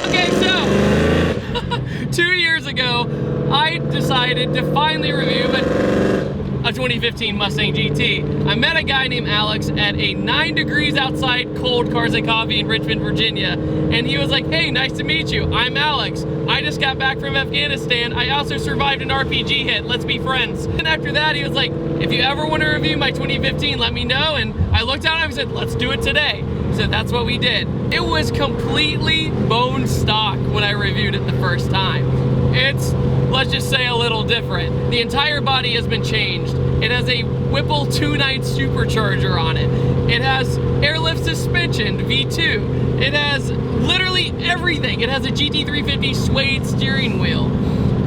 Okay, so 2 years ago, I decided to finally review a 2015 Mustang GT. I met a guy named Alex at a 9 degrees outside cold Cars and Coffee in Richmond, Virginia. And he was like, hey, nice to meet you. I'm Alex. I just got back from Afghanistan. I also survived an RPG hit. Let's be friends. And after that, he was like, if you ever want to review my 2015, let me know. And I looked at him and said, let's do it today. So that's what we did. It was completely bone stock when I reviewed it the first time. It's, let's just say, a little different. The entire body has been changed. It has a Whipple 2.9 supercharger on it. It has airlift suspension, V2. It has literally everything. It has a GT350 suede steering wheel.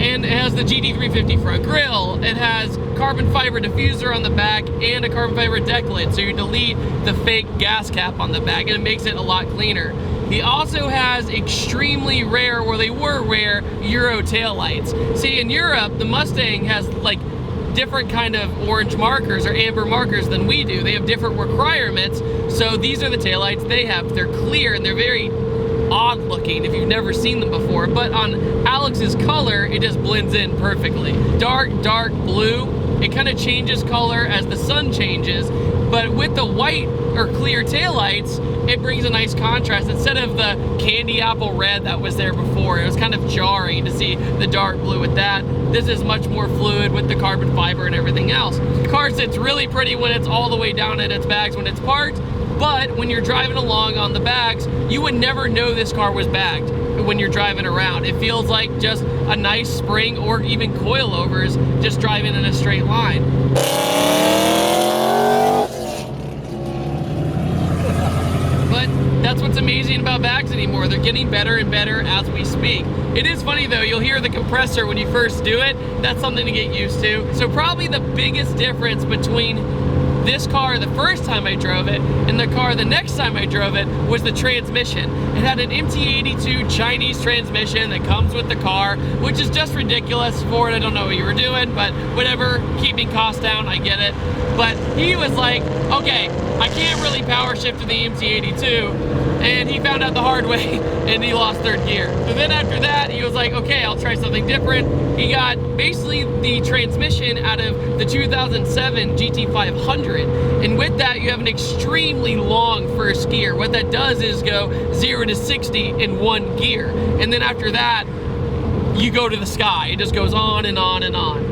And it has the GT350 front grille. It has carbon fiber diffuser on the back and a carbon fiber deck lid, so you delete the fake gas cap on the back and it makes it a lot cleaner. He also has extremely rare, or they were rare, Euro taillights. See, in Europe, the Mustang has like different kind of orange markers or amber markers than we do. They have different requirements, so these are the taillights they have. They're clear and they're very odd looking if you've never seen them before, but on Alex's color, it just blends in perfectly. Dark blue. It kind of changes color as the sun changes, but with the white or clear taillights, it brings a nice contrast. Instead of the candy apple red that was there before, it was kind of jarring to see the dark blue with that. This is much more fluid with the carbon fiber and everything else. The car sits really pretty when it's all the way down at its bags when it's parked, but when you're driving along on the bags, you would never know this car was bagged when you're driving around. It feels like just a nice spring or even coilovers just driving in a straight line. But that's what's amazing about bags anymore. They're getting better and better as we speak. It is funny though, you'll hear the compressor when you first do it. That's something to get used to. So probably the biggest difference between this car the first time I drove it and the car the next time I drove it was the transmission. It had an MT82 Chinese transmission that comes with the car, which is just ridiculous. Ford, I don't know what you were doing, but whatever, keeping costs down, I get it. But he was like, okay, I can't really power shift to the MT82, and he found out the hard way and he lost third gear. So then after that, he was like, okay, I'll try something different. He got basically the transmission out of the 2007 GT500. And with that, you have an extremely long first gear. What that does is go 0 to 60 in one gear. And then after that, you go to the sky. It just goes on and on and on.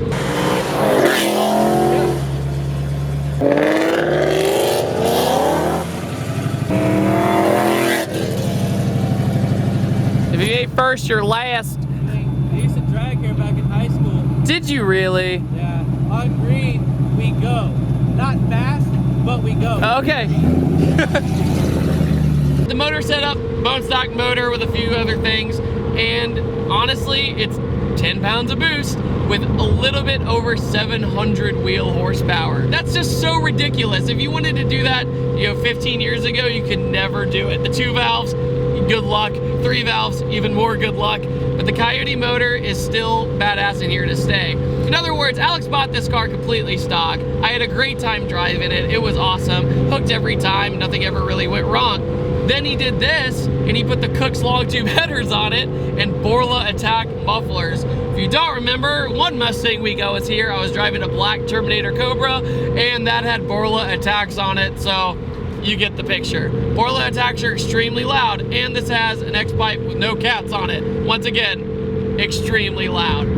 If you ain't first, you're last. I used to drag here back in high school. Did you really? Yeah. On green, we go. Not fast, but we go. Okay. The motor setup, bone stock motor with a few other things, and honestly, it's 10 pounds of boost with a little bit over 700 wheel horsepower. That's just so ridiculous. If you wanted to do that, 15 years ago, you could never do it. The 2 valves, good luck. 3 valves, even more good luck. But the Coyote motor is still badass and here to stay. In other words, Alex bought this car completely stock. I had a great time driving it. It was awesome. Hooked every time. Nothing ever really went wrong. Then he did this, and he put the Cook's long tube headers on it and Borla Attack mufflers. If you don't remember, one Mustang week I was here, I was driving a black Terminator Cobra, and that had Borla Attacks on it, so you get the picture. Borla Attacks are extremely loud, and this has an X-pipe with no cats on it. Once again, extremely loud.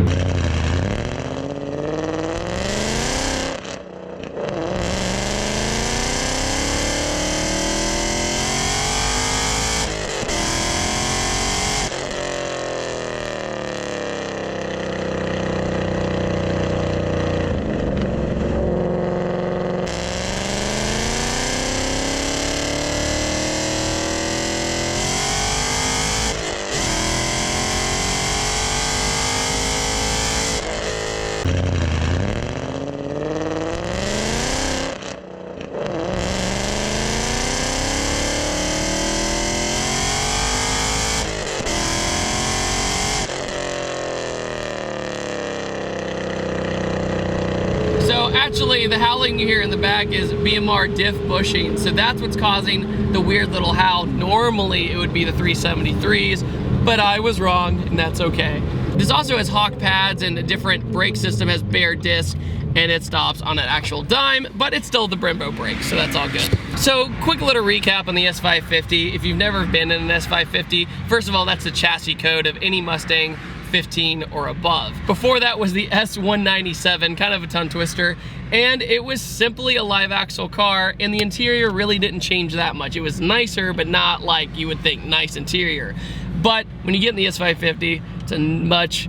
Actually, the howling you hear in the back is BMR diff bushing, so that's what's causing the weird little howl. Normally, it would be the 373s, but I was wrong, and that's okay. This also has hawk pads, and a different brake system has bare disc, and it stops on an actual dime, but it's still the Brembo brake, so that's all good. So, quick little recap on the S550. If you've never been in an S550, first of all, that's the chassis code of any Mustang 15 or above. Before that was the S197, kind of a tongue twister, and it was simply a live axle car, and the interior really didn't change that much. It was nicer, but not like you would think nice interior. But when you get in the S550, it's a much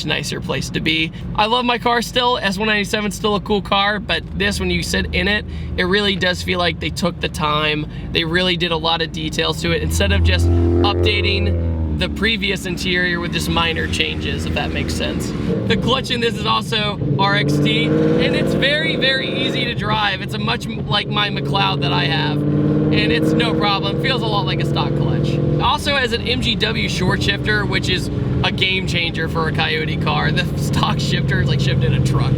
nicer place to be. I love my car still. S197 is still a cool car, but this, when you sit in it, it really does feel like they took the time. They really did a lot of details to it instead of just updating the previous interior with just minor changes, if that makes sense. The clutch in this is also RXT, and it's very easy to drive. It's a much like my McLeod that I have, and it's no problem. Feels a lot like a stock clutch. It also has an MGW short shifter, which is a game changer for a Coyote car. The stock shifter is like shifting a truck.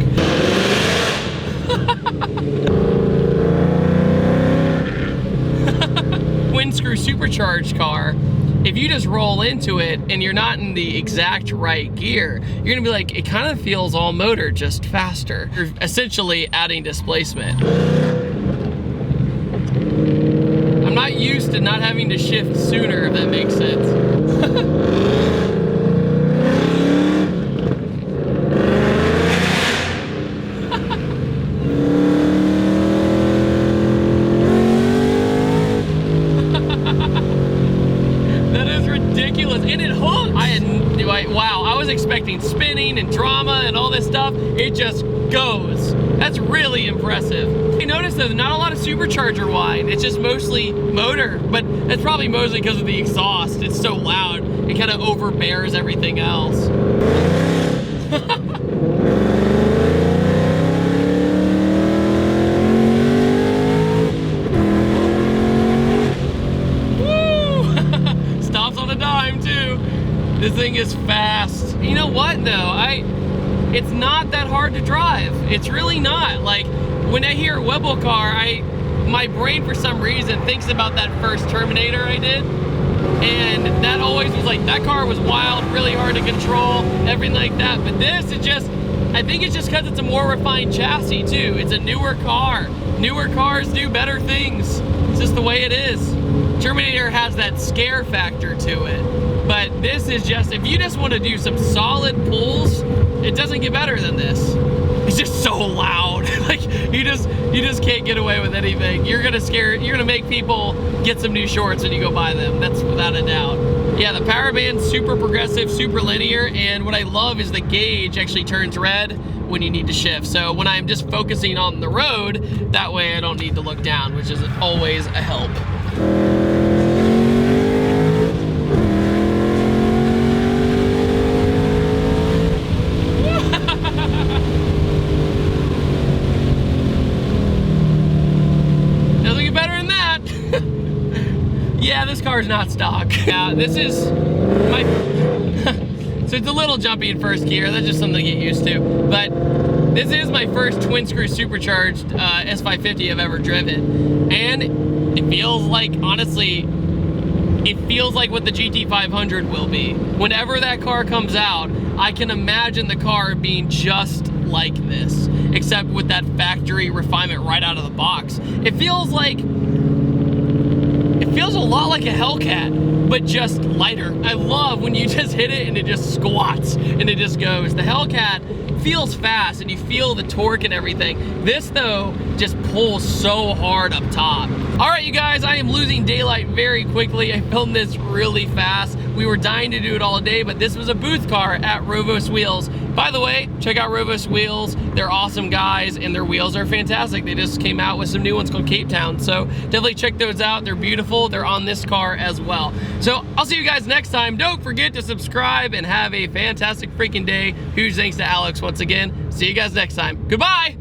Twin screw supercharged car. If you just roll into it and you're not in the exact right gear, you're gonna be like, it kind of feels all motor, just faster. You're essentially adding displacement. I'm not used to not having to shift sooner, if that makes sense. Wow, I was expecting spinning and drama and all this stuff. It just goes. That's really impressive. You notice though, not a lot of supercharger whine. It's just mostly motor, but that's probably mostly because of the exhaust. It's so loud, it kind of overbears everything else. Woo! Stops on a dime too. This thing is fast. You know what though? It's not that hard to drive. It's really not. Like when I hear a Webble car, my brain for some reason thinks about that first Terminator I did. And that always was like, that car was wild, really hard to control, everything like that. But this, I think it's just because it's a more refined chassis too. It's a newer car. Newer cars do better things. It's just the way it is. Terminator has that scare factor to it. But this is just, if you just want to do some solid pulls, it doesn't get better than this. It's just so loud. Like you just can't get away with anything. You're gonna make people get some new shorts when you go buy them. That's without a doubt. Yeah, the power band's super progressive, super linear, and what I love is the gauge actually turns red when you need to shift. So when I'm just focusing on the road, that way I don't need to look down, which is always a help. Yeah, this car's not stock. Yeah, this is my... So it's a little jumpy in first gear. That's just something to get used to. But this is my first twin screw supercharged S550 I've ever driven. And it feels like, honestly, it feels like what the GT500 will be. Whenever that car comes out, I can imagine the car being just like this, except with that factory refinement right out of the box. It feels a lot like a Hellcat, but just lighter. I love when you just hit it and it just squats and it just goes. The Hellcat feels fast and you feel the torque and everything. This though just pulls so hard up top. All right, you guys, I am losing daylight very quickly. I filmed this really fast. We were dying to do it all day, but this was a booth car at Rovos Wheels. By the way, check out Rovos Wheels. They're awesome guys and their wheels are fantastic. They just came out with some new ones called Cape Town. So definitely check those out. They're beautiful. They're on this car as well. So I'll see you guys next time. Don't forget to subscribe and have a fantastic freaking day. Huge thanks to Alex once again. See you guys next time. Goodbye.